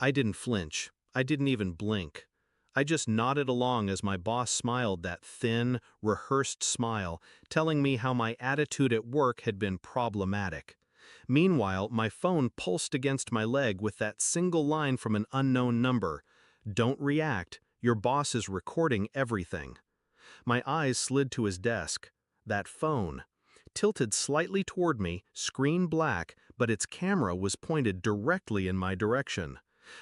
I didn't flinch. I didn't even blink. I just nodded along as my boss smiled that thin, rehearsed smile, telling me how my attitude at work had been problematic. Meanwhile, my phone pulsed against my leg with that single line from an unknown number. Don't react. Your boss is recording everything. My eyes slid to his desk. That phone. Tilted slightly toward me, screen black, but its camera was pointed directly in my direction.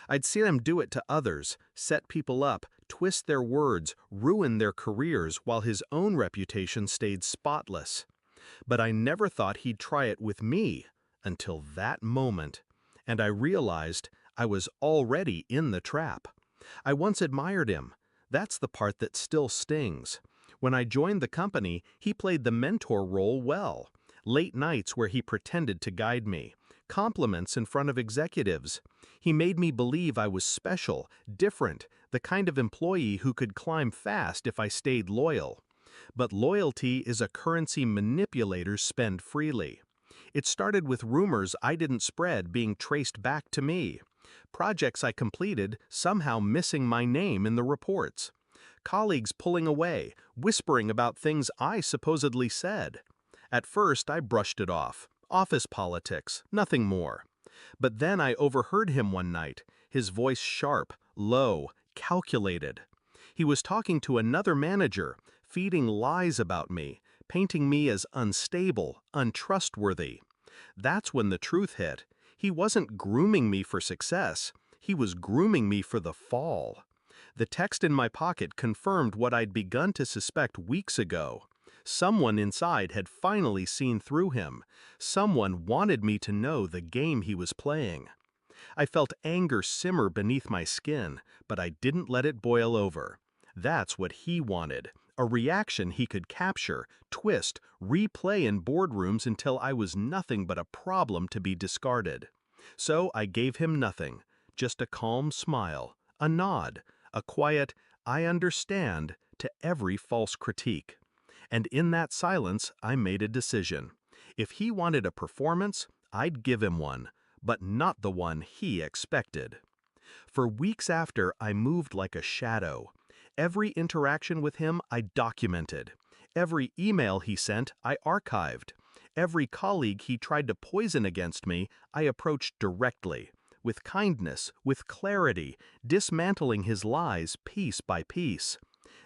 I'd seen him do it to others, set people up, twist their words, ruin their careers while his own reputation stayed spotless. But I never thought he'd try it with me, until that moment. And I realized I was already in the trap. I once admired him. That's the part that still stings. When I joined the company, he played the mentor role well. Late nights where he pretended to guide me. Compliments in front of executives. He made me believe I was special, different, the kind of employee who could climb fast if I stayed loyal. But loyalty is a currency manipulators spend freely. It started with rumors I didn't spread being traced back to me. Projects I completed somehow missing my name in the reports. Colleagues pulling away, whispering about things I supposedly said. At first, I brushed it off. Office politics, nothing more. But then I overheard him one night, his voice sharp, low, calculated. He was talking to another manager, feeding lies about me, painting me as unstable, untrustworthy. That's when the truth hit. He wasn't grooming me for success. He was grooming me for the fall. The text in my pocket confirmed what I'd begun to suspect weeks ago. Someone inside had finally seen through him. Someone wanted me to know the game he was playing. I felt anger simmer beneath my skin, but I didn't let it boil over. That's what he wanted, a reaction he could capture, twist, replay in boardrooms until I was nothing but a problem to be discarded. So I gave him nothing, just a calm smile, a nod, a quiet, "I understand," to every false critique. And in that silence, I made a decision. If he wanted a performance, I'd give him one, but not the one he expected. For weeks after, I moved like a shadow. Every interaction with him I documented. Every email he sent I archived. Every colleague he tried to poison against me I approached directly, with kindness, with clarity, dismantling his lies piece by piece.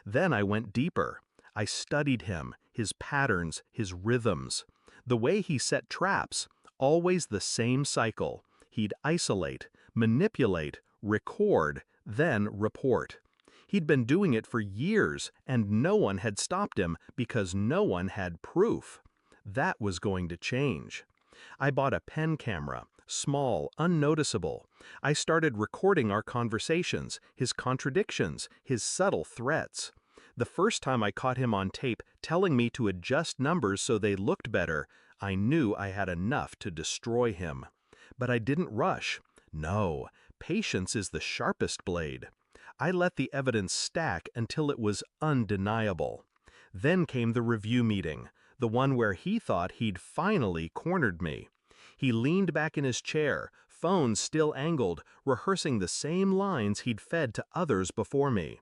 Then I went deeper. I studied him, his patterns, his rhythms. The way he set traps, always the same cycle. He'd isolate, manipulate, record, then report. He'd been doing it for years, and no one had stopped him because no one had proof. That was going to change. I bought a pen camera, small, unnoticeable. I started recording our conversations, his contradictions, his subtle threats. The first time I caught him on tape telling me to adjust numbers so they looked better, I knew I had enough to destroy him. But I didn't rush. No, patience is the sharpest blade. I let the evidence stack until it was undeniable. Then came the review meeting, the one where he thought he'd finally cornered me. He leaned back in his chair, phone still angled, rehearsing the same lines he'd fed to others before me.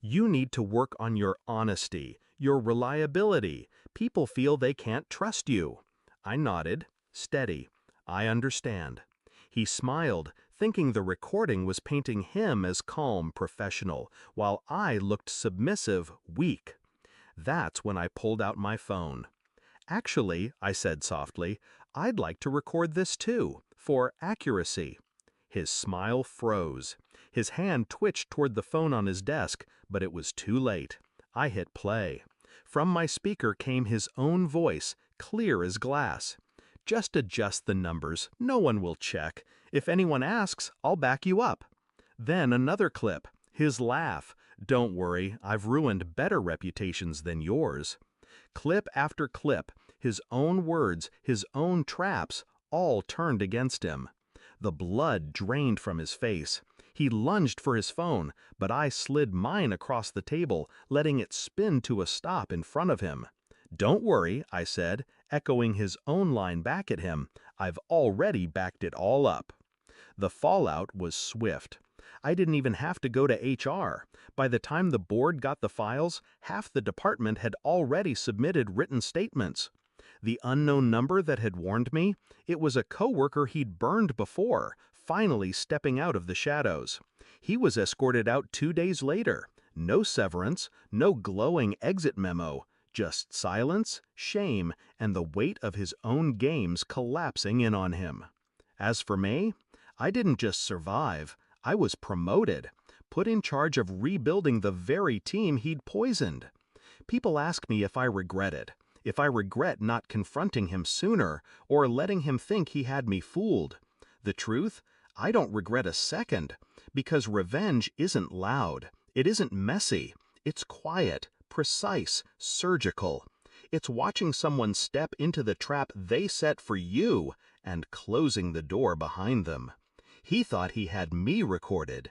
You need to work on your honesty, your reliability. People feel they can't trust you. I nodded, steady. I understand. He smiled, thinking the recording was painting him as calm, professional, while I looked submissive, weak. That's when I pulled out my phone. Actually, I said softly, I'd like to record this too, for accuracy. His smile froze. His hand twitched toward the phone on his desk, but it was too late. I hit play. From my speaker came his own voice, clear as glass. Just adjust the numbers. No one will check. If anyone asks, I'll back you up. Then another clip. His laugh. Don't worry, I've ruined better reputations than yours. Clip after clip, his own words, his own traps, all turned against him. The blood drained from his face. He lunged for his phone, but I slid mine across the table, letting it spin to a stop in front of him. Don't worry, I said, echoing his own line back at him. I've already backed it all up. The fallout was swift. I didn't even have to go to HR. By the time the board got the files, half the department had already submitted written statements. The unknown number that had warned me, it was a coworker he'd burned before, finally stepping out of the shadows. He was escorted out 2 days later. No severance, no glowing exit memo, just silence, shame, and the weight of his own games collapsing in on him. As for me, I didn't just survive, I was promoted, put in charge of rebuilding the very team he'd poisoned. People ask me if I regret it, if I regret not confronting him sooner or letting him think he had me fooled. The truth? I don't regret a second, because revenge isn't loud, it isn't messy, it's quiet, precise, surgical. It's watching someone step into the trap they set for you and closing the door behind them. He thought he had me recorded.